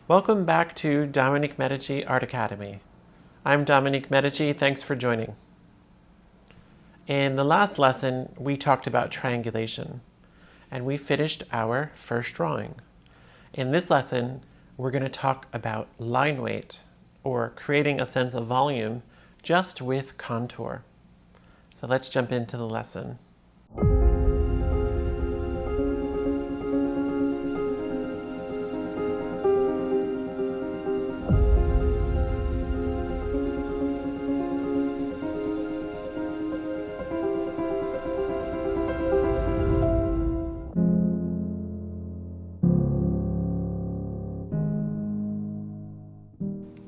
Welcome back to Dominique Medici Art Academy. I'm Dominique Medici, thanks for joining. In the last lesson, we talked about triangulation, and we finished our first drawing. In this lesson, we're going to talk about line weight, or creating a sense of volume just with contour. So let's jump into the lesson.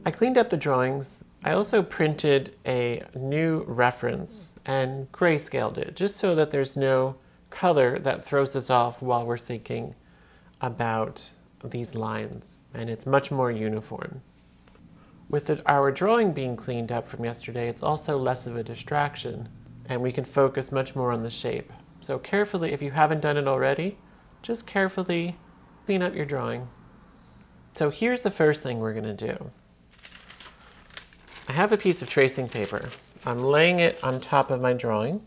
I cleaned up the drawings. I also printed a new reference and grayscaled it, just so that there's no color that throws us off while we're thinking about these lines, and it's much more uniform. With our drawing being cleaned up from yesterday, it's also less of a distraction, and we can focus much more on the shape. So carefully, if you haven't done it already, just carefully clean up your drawing. So here's the first thing we're going to do. I have a piece of tracing paper. I'm laying it on top of my drawing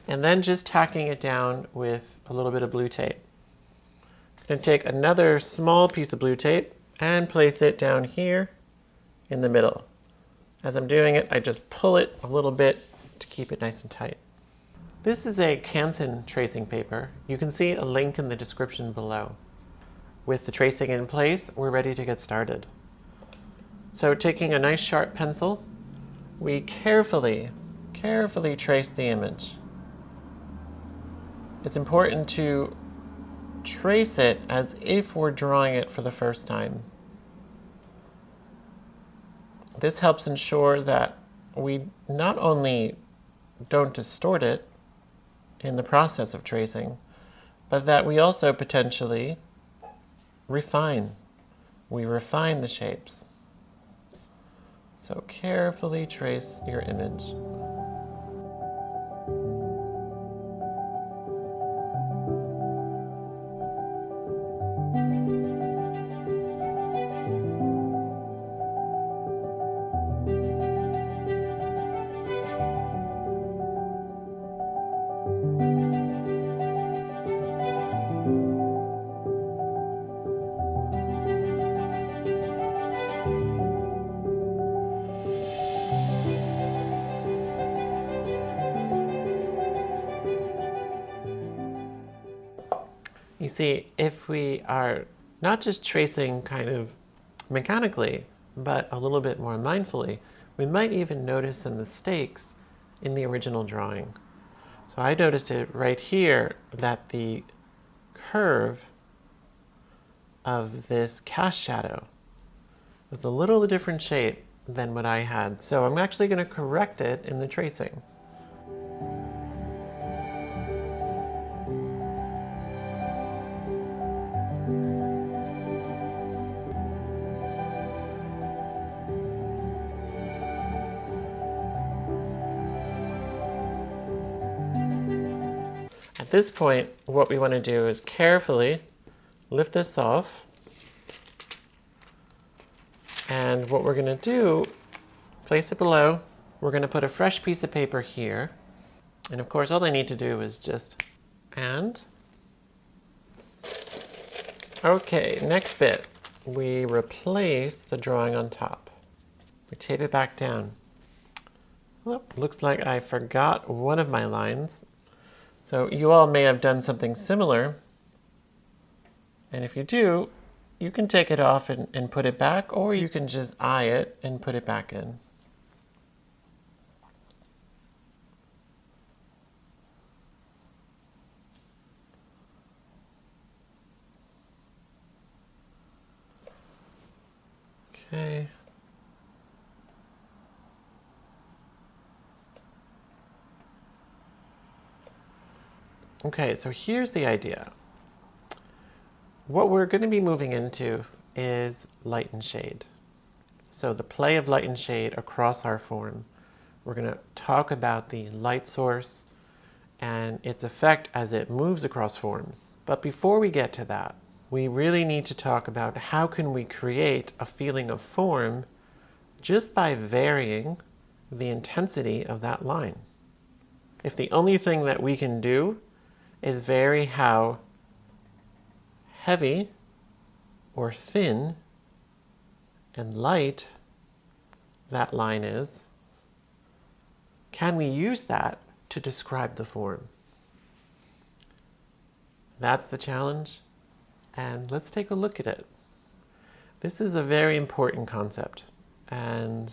and then just tacking it down with a little bit of blue tape. I'm going to take another small piece of blue tape and place it down here in the middle. As I'm doing it, I just pull it a little bit to keep it nice and tight. This is a Canson tracing paper. You can see a link in the description below. With the tracing in place, we're ready to get started. So taking a nice sharp pencil, we carefully trace the image. It's important to trace it as if we're drawing it for the first time. This helps ensure that we not only don't distort it in the process of tracing, but that we also potentially refine. We refine the shapes. So carefully trace your image. You see, if we are not just tracing kind of mechanically, but a little bit more mindfully, we might even notice some mistakes in the original drawing. So I noticed it right here that the curve of this cast shadow was a little different shape than what I had. So I'm actually going to correct it in the tracing. At this point, what we want to do is carefully lift this off. And what we're going to do, place it below. We're going to put a fresh piece of paper here. And of course, all I need to do is just, okay, next bit. We replace the drawing on top. We tape it back down. Oh, looks like I forgot one of my lines. So you all may have done something similar. And if you do, you can take it off and put it back, or you can just eye it and put it back in. Okay. Okay, so here's the idea. What we're going to be moving into is light and shade. So the play of light and shade across our form. We're going to talk about the light source and its effect as it moves across form. But before we get to that, we really need to talk about how can we create a feeling of form just by varying the intensity of that line. If the only thing that we can do is vary how heavy or thin and light that line is, can we use that to describe the form? That's the challenge, and let's take a look at it. This is a very important concept, and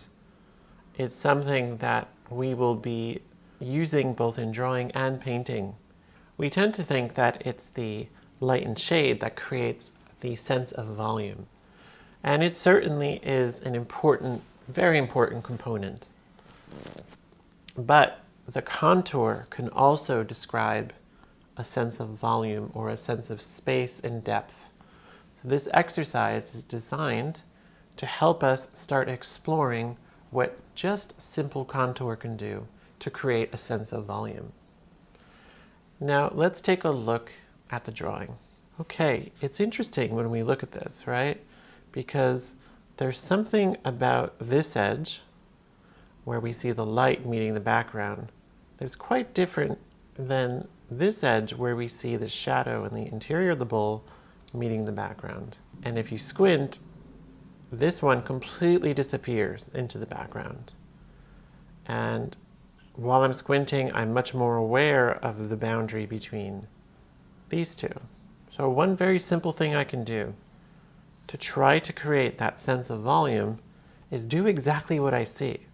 it's something that we will be using both in drawing and painting. We tend to think that it's the light and shade that creates the sense of volume, and it certainly is an important, very important component. But the contour can also describe a sense of volume or a sense of space and depth. So this exercise is designed to help us start exploring what just simple contour can do to create a sense of volume. Now let's take a look at the drawing. Okay, it's interesting when we look at this, right? Because there's something about this edge where we see the light meeting the background that's quite different than this edge where we see the shadow in the interior of the bowl meeting the background. And if you squint, this one completely disappears into the background. And while I'm squinting, I'm much more aware of the boundary between these two. So one very simple thing I can do to try to create that sense of volume is do exactly what I see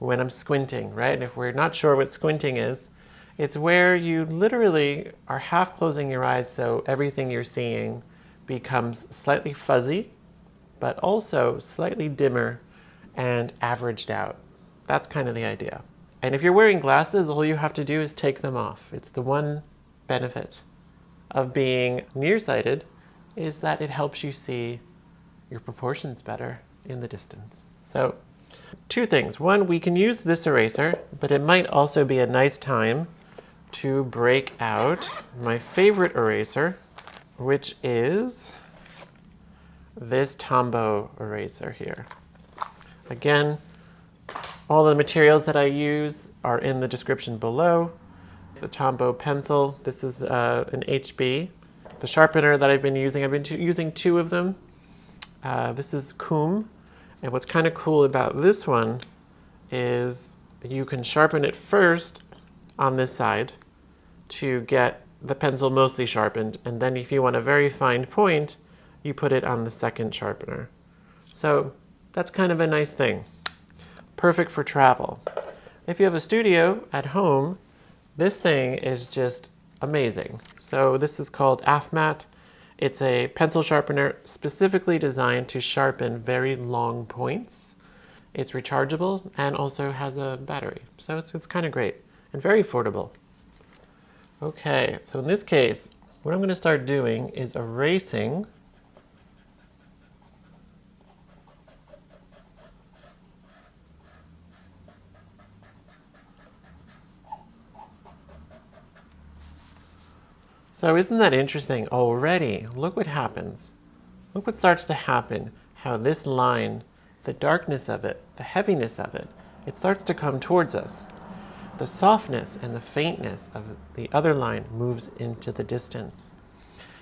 when I'm squinting, right? And if we're not sure what squinting is, it's where you literally are half closing your eyes so everything you're seeing becomes slightly fuzzy, but also slightly dimmer and averaged out. That's kind of the idea. And if you're wearing glasses, all you have to do is take them off. It's the one benefit of being nearsighted is that it helps you see your proportions better in the distance. So two things. One, we can use this eraser, but it might also be a nice time to break out my favorite eraser, which is this Tombow eraser here. Again, all the materials that I use are in the description below. The Tombow pencil, this is an HB. The sharpener that I've been using two of them. This is Coom. And what's kind of cool about this one is you can sharpen it first on this side to get the pencil mostly sharpened. And then if you want a very fine point, you put it on the second sharpener. So that's kind of a nice thing. Perfect for travel. If you have a studio at home, this thing is just amazing. So this is called AFMAT. It's a pencil sharpener specifically designed to sharpen very long points. It's rechargeable and also has a battery. So it's kind of great and very affordable. Okay, so in this case, what I'm going to start doing is erasing So isn't that interesting already? Look what happens. Look what starts to happen, how this line, the darkness of it, the heaviness of it, it starts to come towards us. The softness and the faintness of the other line moves into the distance.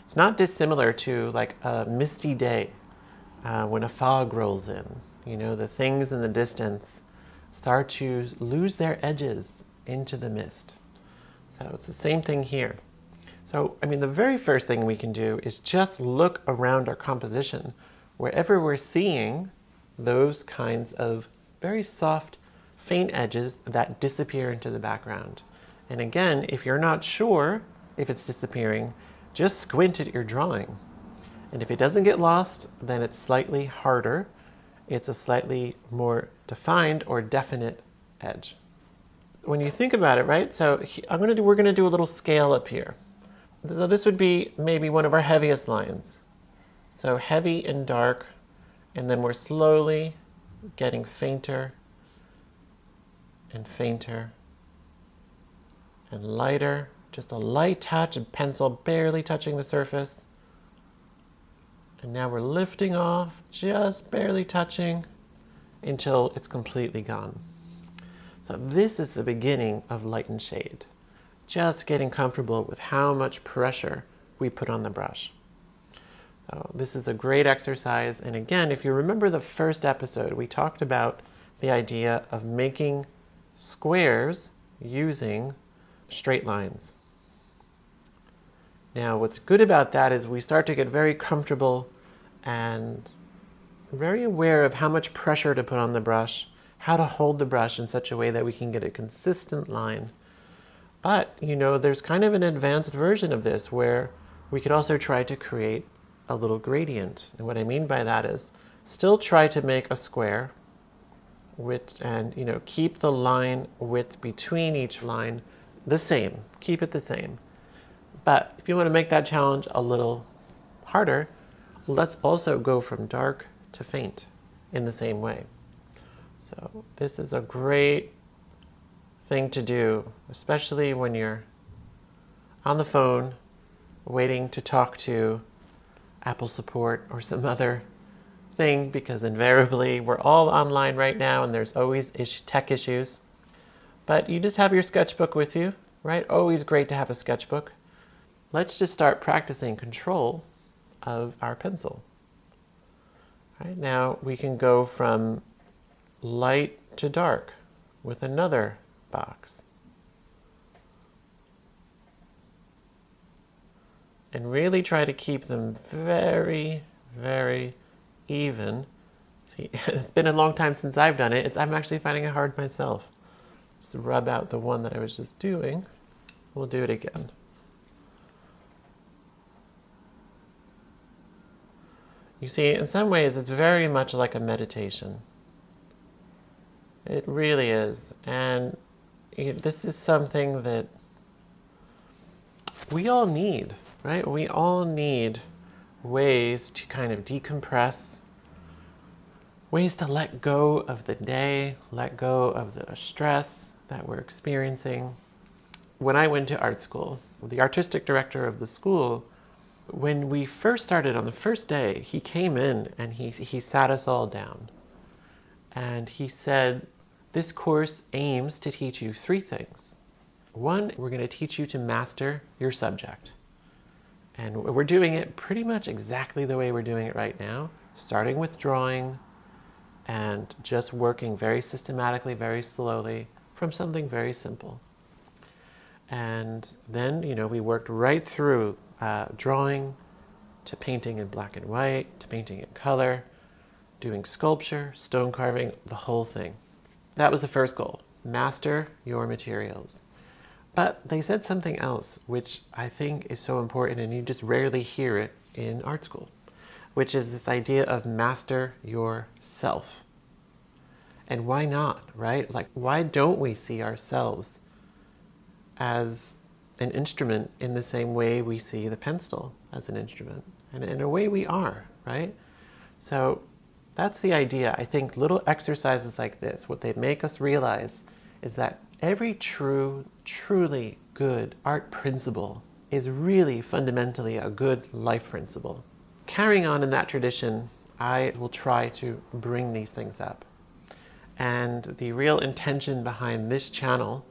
It's not dissimilar to like a misty day when a fog rolls in. You know, the things in the distance start to lose their edges into the mist. So it's the same thing here. So, I mean, the very first thing we can do is just look around our composition wherever we're seeing those kinds of very soft, faint edges that disappear into the background. And again, if you're not sure if it's disappearing, just squint at your drawing. And if it doesn't get lost, then it's slightly harder. It's a slightly more defined or definite edge. When you think about it, right? So we're gonna do a little scale up here. So this would be maybe one of our heaviest lines. So heavy and dark, and then we're slowly getting fainter and fainter and lighter. Just a light touch of pencil barely touching the surface. And now we're lifting off, just barely touching until it's completely gone. So this is the beginning of light and shade. Just getting comfortable with how much pressure we put on the brush. So this is a great exercise. And again, if you remember the first episode, we talked about the idea of making squares using straight lines. Now, what's good about that is we start to get very comfortable and very aware of how much pressure to put on the brush, how to hold the brush in such a way that we can get a consistent line. But, there's kind of an advanced version of this where we could also try to create a little gradient. And what I mean by that is still try to make a square and keep the line width between each line the same. Keep it the same. But if you want to make that challenge a little harder, let's also go from dark to faint in the same way. So this is a great thing to do, especially when you're on the phone waiting to talk to Apple support or some other thing, because invariably we're all online right now and there's always tech issues. But you just have your sketchbook with you, right? Always great to have a sketchbook. Let's just start practicing control of our pencil. Right, now we can go from light to dark with another box. And really try to keep them very, very even. See, it's been a long time since I've done it. I'm actually finding it hard myself. Just rub out the one that I was just doing. We'll do it again. You see, in some ways, it's very much like a meditation. It really is. And this is something that we all need, right? We all need ways to kind of decompress, ways to let go of the day, let go of the stress that we're experiencing. When I went to art school, the artistic director of the school, when we first started on the first day, he came in and he sat us all down. And he said, this course aims to teach you 3 things. 1, we're going to teach you to master your subject. And we're doing it pretty much exactly the way we're doing it right now, starting with drawing and just working very systematically, very slowly from something very simple. And then, we worked right through drawing to painting in black and white, to painting in color, doing sculpture, stone carving, the whole thing. That was the first goal, master your materials. But they said something else, which I think is so important, and you just rarely hear it in art school, which is this idea of master yourself. And why not, right? Like, why don't we see ourselves as an instrument in the same way we see the pencil as an instrument? And in a way we are, right? So that's the idea. I think little exercises like this, what they make us realize is that every truly good art principle is really fundamentally a good life principle. Carrying on in that tradition, I will try to bring these things up. And the real intention behind this channel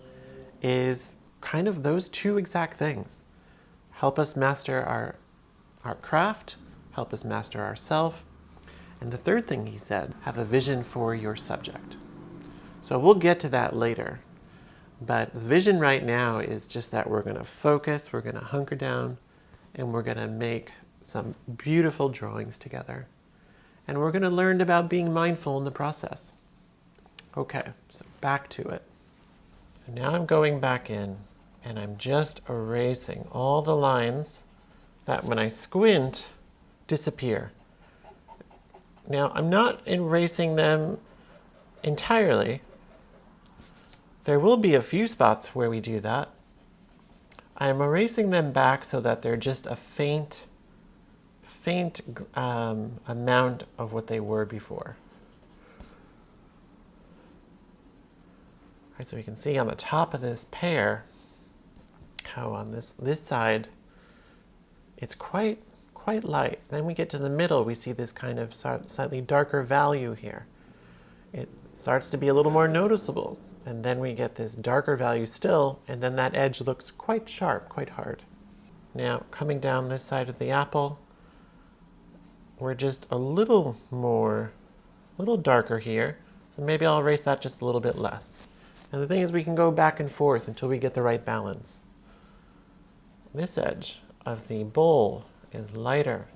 is kind of those 2 exact things. Help us master our craft, help us master ourselves. And the third thing he said, have a vision for your subject. So we'll get to that later. But the vision right now is just that we're going to focus, we're going to hunker down, and we're going to make some beautiful drawings together. And we're going to learn about being mindful in the process. Okay, so back to it. So now I'm going back in, and I'm just erasing all the lines that when I squint, disappear. Now, I'm not erasing them entirely. There will be a few spots where we do that. I'm erasing them back so that they're just a faint amount of what they were before. All right, so we can see on the top of this pear how on this side it's quite quite light. Then we get to the middle, we see this kind of slightly darker value here. It starts to be a little more noticeable. And then we get this darker value still, and then that edge looks quite sharp, quite hard. Now, coming down this side of the apple, we're just a little darker here. So maybe I'll erase that just a little bit less. And the thing is, we can go back and forth until we get the right balance. This edge of the bowl is lighter.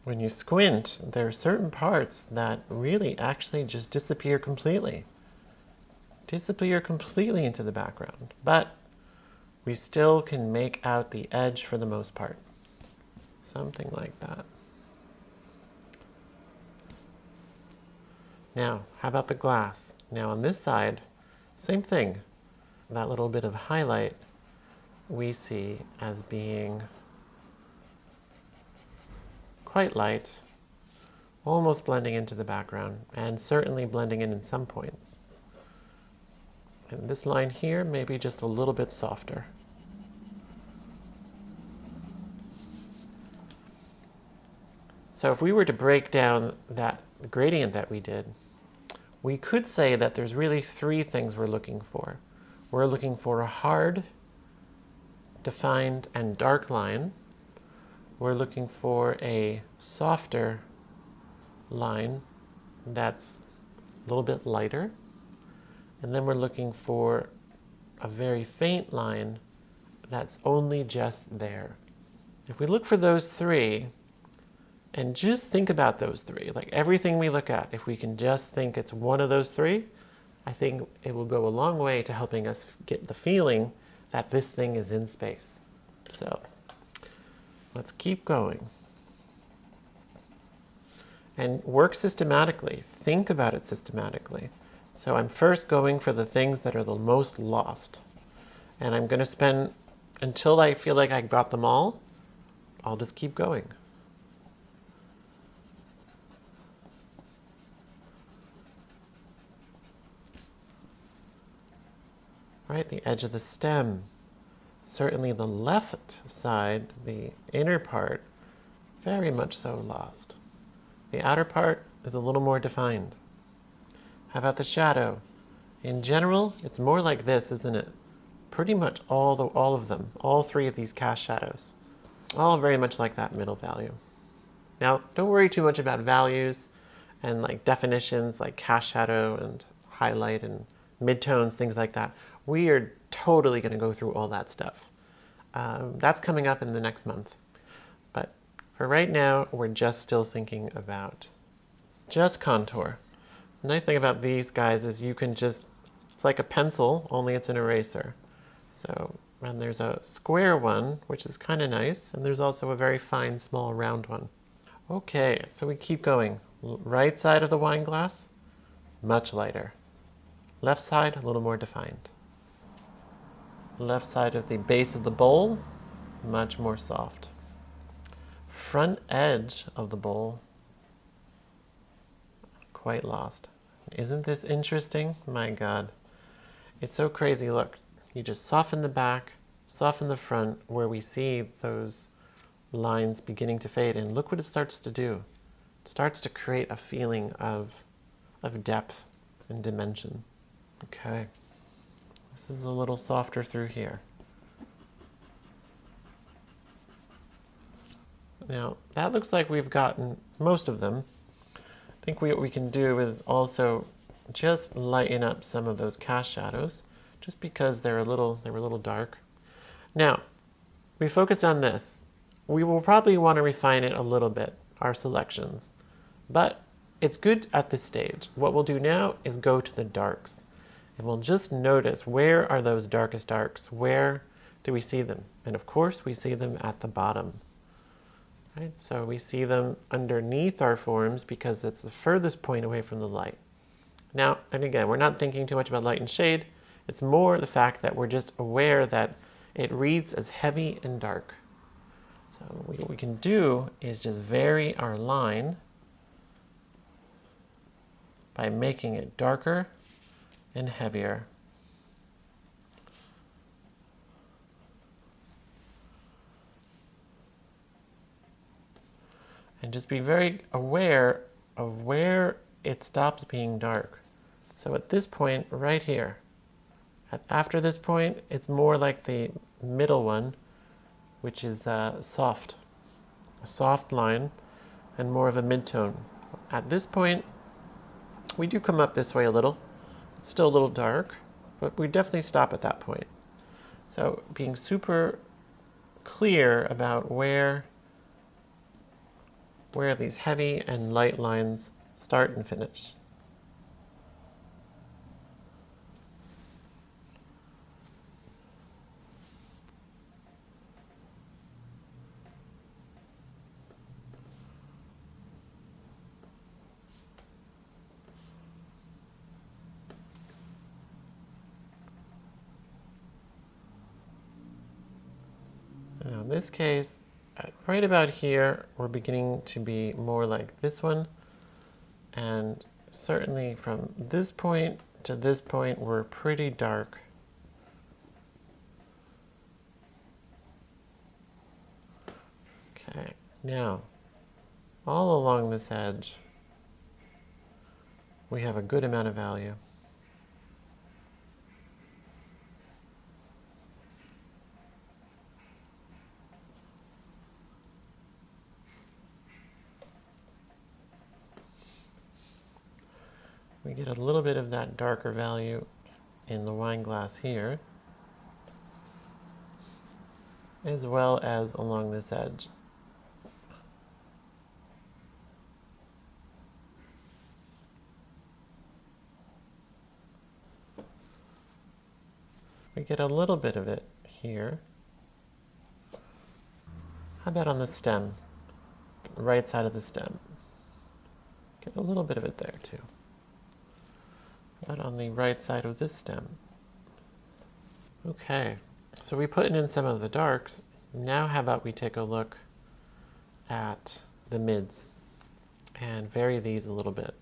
When you squint, there are certain parts that really actually just disappear completely. Disappear completely into the background. But we still can make out the edge for the most part. Something like that. Now, how about the glass? Now on this side, same thing. That little bit of highlight we see as being quite light, almost blending into the background, and certainly blending in some points. And this line here, maybe just a little bit softer. So if we were to break down that gradient that we did, we could say that there's really three things we're looking for. We're looking for a hard, defined, and dark line. We're looking for a softer line that's a little bit lighter. And then we're looking for a very faint line that's only just there. If we look for those three, and just think about those three, like everything we look at, if we can just think it's one of those three, I think it will go a long way to helping us get the feeling that this thing is in space. So let's keep going. And work systematically. Think about it systematically. So I'm first going for the things that are the most lost. And I'm going to spend, until I feel like I got them all, I'll just keep going. Right, the edge of the stem. Certainly the left side, the inner part, very much so lost. The outer part is a little more defined. How about the shadow? In general, it's more like this, isn't it? Pretty much all of them, all three of these cast shadows, all very much like that middle value. Now, don't worry too much about values and like definitions like cast shadow and highlight and midtones, things like that. We are totally going to go through all that stuff. That's coming up in the next month. But for right now, we're just still thinking about just contour. The nice thing about these guys is you can just, it's like a pencil, only it's an eraser. So, and there's a square one, which is kind of nice, and there's also a very fine, small, round one. Okay, so we keep going. Right side of the wine glass, much lighter. Left side, a little more defined. Left side of the base of the bowl, much more soft. Front edge of the bowl, quite lost. Isn't this interesting? My God. It's so crazy. Look, you just soften the back, soften the front, where we see those lines beginning to fade, and look what it starts to do. It starts to create a feeling of depth and dimension. Okay. This is a little softer through here. Now, that looks like we've gotten most of them. I think what we can do is also just lighten up some of those cast shadows, just because they were a little dark. Now, we focused on this. We will probably want to refine it a little bit, our selections. But it's good at this stage. What we'll do now is go to the darks. And we'll just notice, where are those darkest darks? Where do we see them? And of course, we see them at the bottom. Right? So we see them underneath our forms because it's the furthest point away from the light. Now, and again, we're not thinking too much about light and shade. It's more the fact that we're just aware that it reads as heavy and dark. So what we can do is just vary our line by making it darker and heavier. And just be very aware of where it stops being dark. So at this point right here, after this point, it's more like the middle one, which is soft, a soft line and more of a mid-tone. At this point, we do come up this way a little. It's still a little dark, but we definitely stop at that point. So being super clear about where these heavy and light lines start and finish. Now in this case, right about here, we're beginning to be more like this one. And certainly from this point to this point, we're pretty dark. Okay, now, all along this edge, we have a good amount of value. We get a little bit of that darker value in the wine glass here, as well as along this edge. We get a little bit of it here. How about on the stem, right side of the stem? Get a little bit of it there too. But on the right side of this stem. Okay, so we put in some of the darks. Now how about we take a look at the mids and vary these a little bit.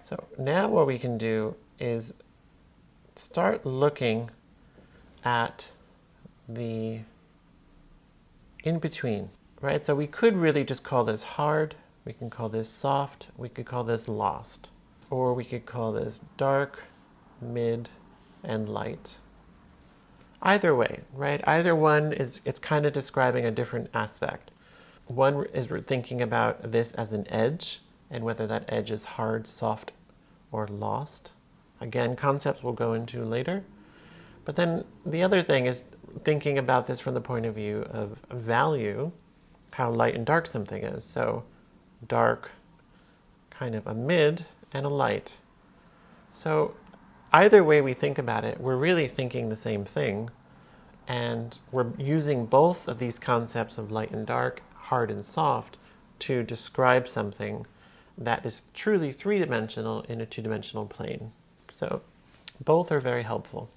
So now what we can do is start looking at the in-between, right? So we could really just call this hard, we can call this soft, we could call this lost. Or we could call this dark, mid, and light. Either way, right? Either one it's kind of describing a different aspect. One is we're thinking about this as an edge, and whether that edge is hard, soft, or lost. Again, concepts we'll go into later. But then the other thing is thinking about this from the point of view of value, how light and dark something is. So dark, kind of a mid, and a light. So either way we think about it, we're really thinking the same thing, and we're using both of these concepts of light and dark, hard and soft, to describe something that is truly three-dimensional in a two-dimensional plane. So both are very helpful.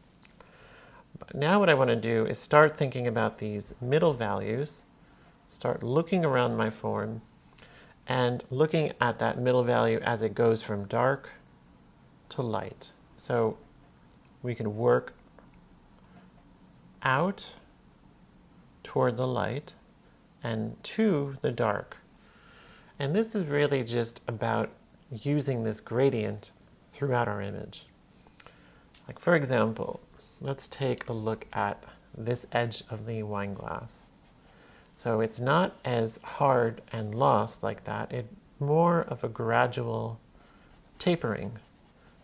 But now what I want to do is start thinking about these middle values, start looking around my form, and looking at that middle value as it goes from dark to light. So we can work out toward the light and to the dark. And this is really just about using this gradient throughout our image. Like for example, let's take a look at this edge of the wine glass. So it's not as hard and lost like that. It's more of a gradual tapering.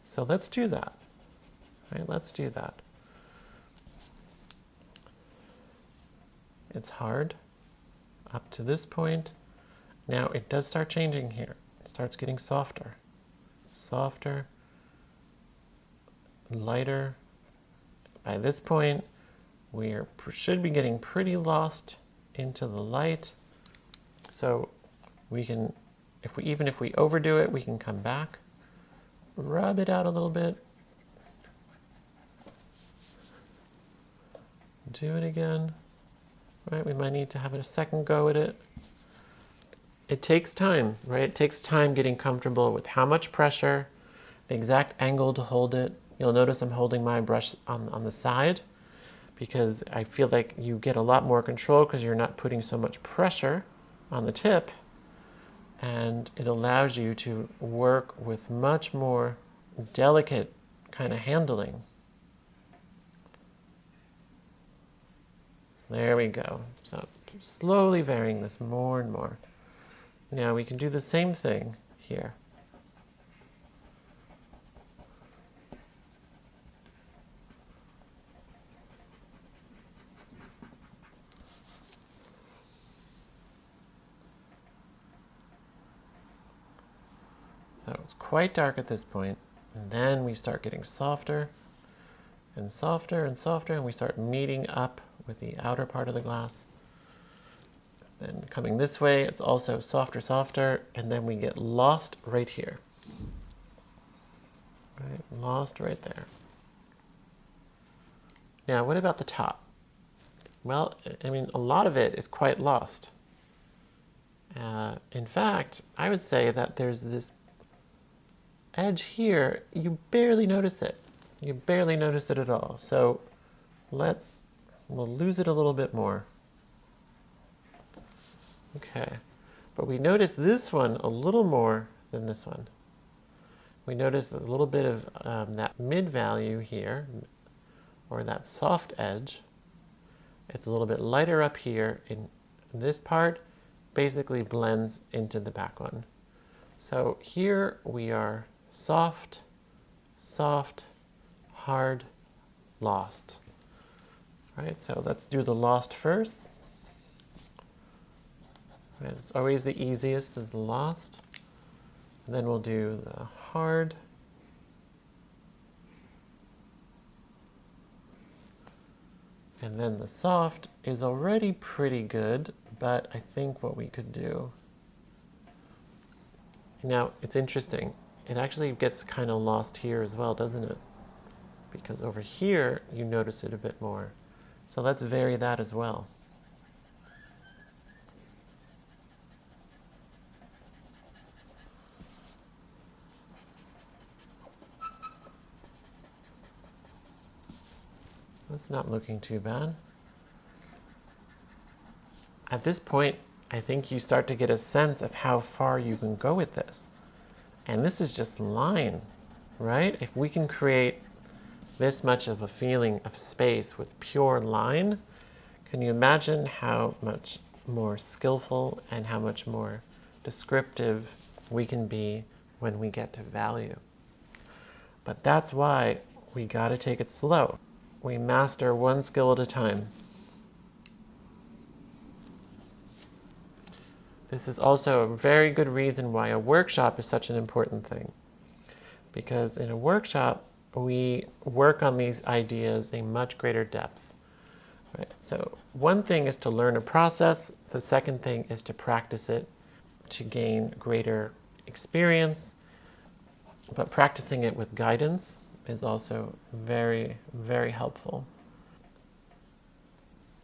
So let's do that. Right? Let's do that. It's hard up to this point. Now it does start changing here. It starts getting softer. Softer, lighter. By this point, we should be getting pretty lost into the light. So we can, even if we overdo it, we can come back, rub it out a little bit, do it again. Right, we might need to have a second go at it. It takes time, right? It takes time getting comfortable with how much pressure, the exact angle to hold it. You'll notice I'm holding my brush on the side, because I feel like you get a lot more control because you're not putting so much pressure on the tip. and it allows you to work with much more delicate kind of handling. So there we go. So slowly varying this more and more. Now we can do the same thing here. So it's quite dark at this point, and then we start getting softer and softer and softer, and we start meeting up with the outer part of the glass. Then coming this way, it's also softer, softer, and then we get lost right here. Right, lost right there. Now, what about the top? Well, I mean, a lot of it is quite lost. In fact, I would say that there's this edge here, you barely notice it. You barely notice it at all. So we'll lose it a little bit more. Okay, but we notice this one a little more than this one. We notice a little bit of that mid value here, or that soft edge. It's a little bit lighter up here, in this part basically blends into the back one. So here we are soft, soft, hard, lost. All right, so let's do the lost first. And it's always the easiest is the lost. And then we'll do the hard. And then the soft is already pretty good, but I think what we could do. Now, it's interesting. It actually gets kind of lost here as well, doesn't it? Because over here, you notice it a bit more. So let's vary that as well. That's not looking too bad. At this point, I think you start to get a sense of how far you can go with this. And this is just line, right? If we can create this much of a feeling of space with pure line, can you imagine how much more skillful and how much more descriptive we can be when we get to value? But that's why we got to take it slow. We master one skill at a time. This is also a very good reason why a workshop is such an important thing. Because in a workshop, we work on these ideas in much greater depth. Right? So one thing is to learn a process. The second thing is to practice it to gain greater experience. But practicing it with guidance is also very, very helpful.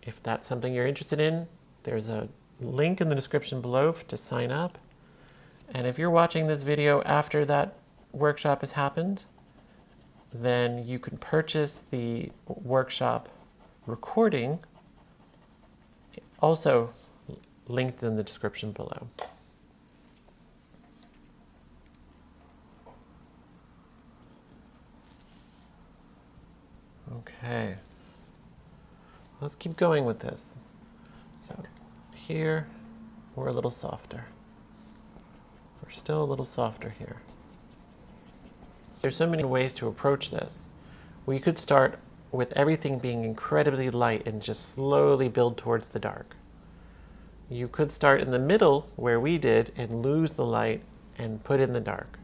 If that's something you're interested in, there's a link in the description below to sign up. And if you're watching this video after that workshop has happened, then you can purchase the workshop recording, also linked in the description below. Okay, let's keep going with this. So here, we're a little softer. We're still a little softer here. There's so many ways to approach this. We could start with everything being incredibly light and just slowly build towards the dark. You could start in the middle, where we did, and lose the light and put in the dark.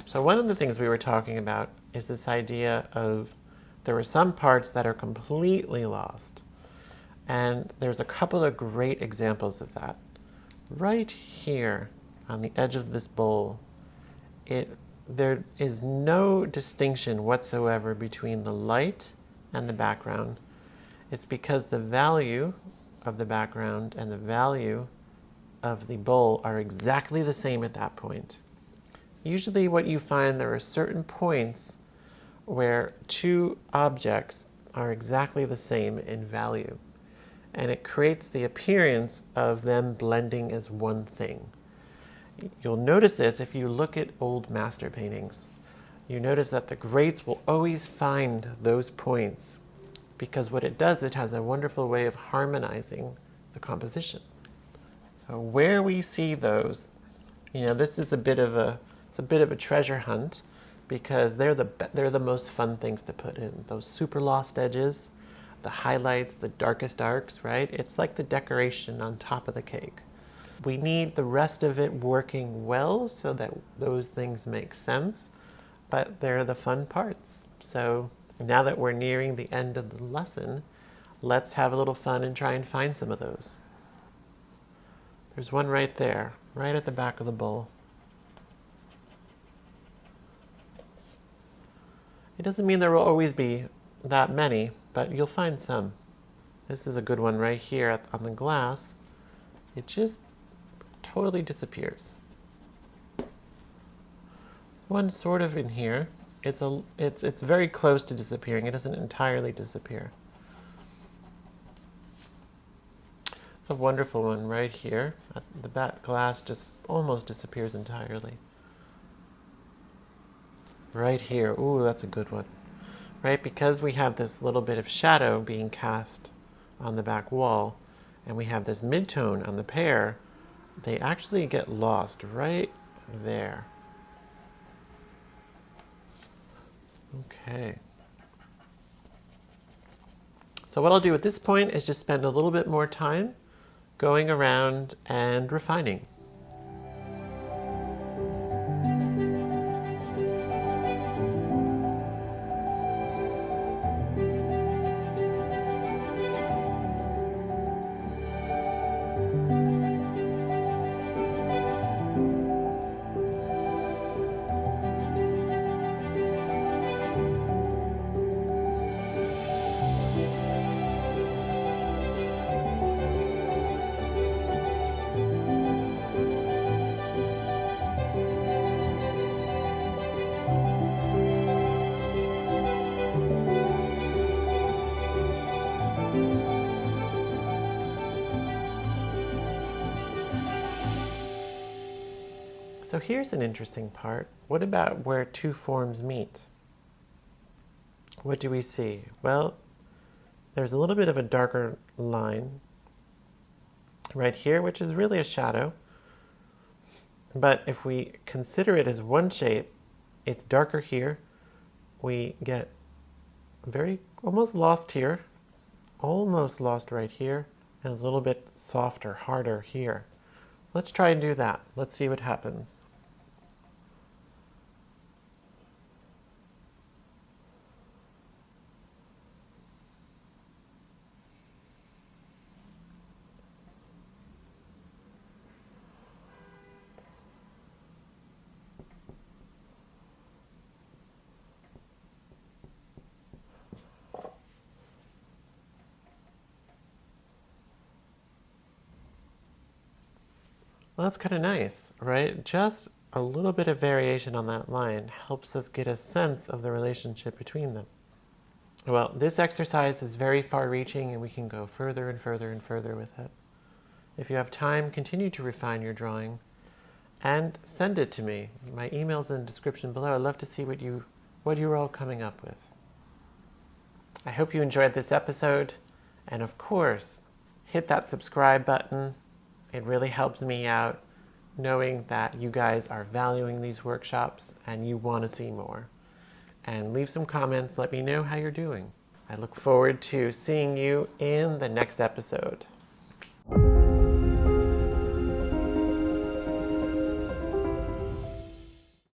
So one of the things we were talking about is this idea of there are some parts that are completely lost. And there's a couple of great examples of that. Right here on the edge of this bowl, there is no distinction whatsoever between the light and the background. It's because the value of the background and the value of the bowl are exactly the same at that point. Usually what you find, there are certain points where two objects are exactly the same in value. And it creates the appearance of them blending as one thing. you'll notice this if you look at old master paintings. You notice that the grates will always find those points because what it does, it has a wonderful way of harmonizing the composition. So where we see those, this is a bit of a treasure hunt because they're the most fun things to put in. Those super lost edges, the highlights, the darkest darks, right? It's like the decoration on top of the cake. We need the rest of it working well so that those things make sense, but they're the fun parts. So now that we're nearing the end of the lesson, let's have a little fun and try and find some of those. There's one right there, right at the back of the bowl. It doesn't mean there will always be that many, but you'll find some. This is a good one right here on the glass. It just totally disappears. One sort of in here. It's very close to disappearing. It doesn't entirely disappear. It's a wonderful one right here. The back glass just almost disappears entirely. Right here. Ooh, that's a good one. Right, because we have this little bit of shadow being cast on the back wall, and we have this mid-tone on the pear, they actually get lost right there. Okay. So what I'll do at this point is just spend a little bit more time going around and refining. So here's an interesting part. What about where two forms meet? What do we see? Well, there's a little bit of a darker line right here, which is really a shadow. But if we consider it as one shape, it's darker here. We get almost lost here, almost lost right here, and a little bit softer, harder here. Let's try and do that. Let's see what happens. Well, that's kind of nice, right? Just a little bit of variation on that line helps us get a sense of the relationship between them. Well, this exercise is very far-reaching and we can go further and further and further with it. If you have time, continue to refine your drawing and send it to me. My email's in the description below. I'd love to see what you're all coming up with. I hope you enjoyed this episode, and of course, hit that subscribe button. It really helps me out knowing that you guys are valuing these workshops and you want to see more. And leave some comments. Let me know how you're doing. I look forward to seeing you in the next episode.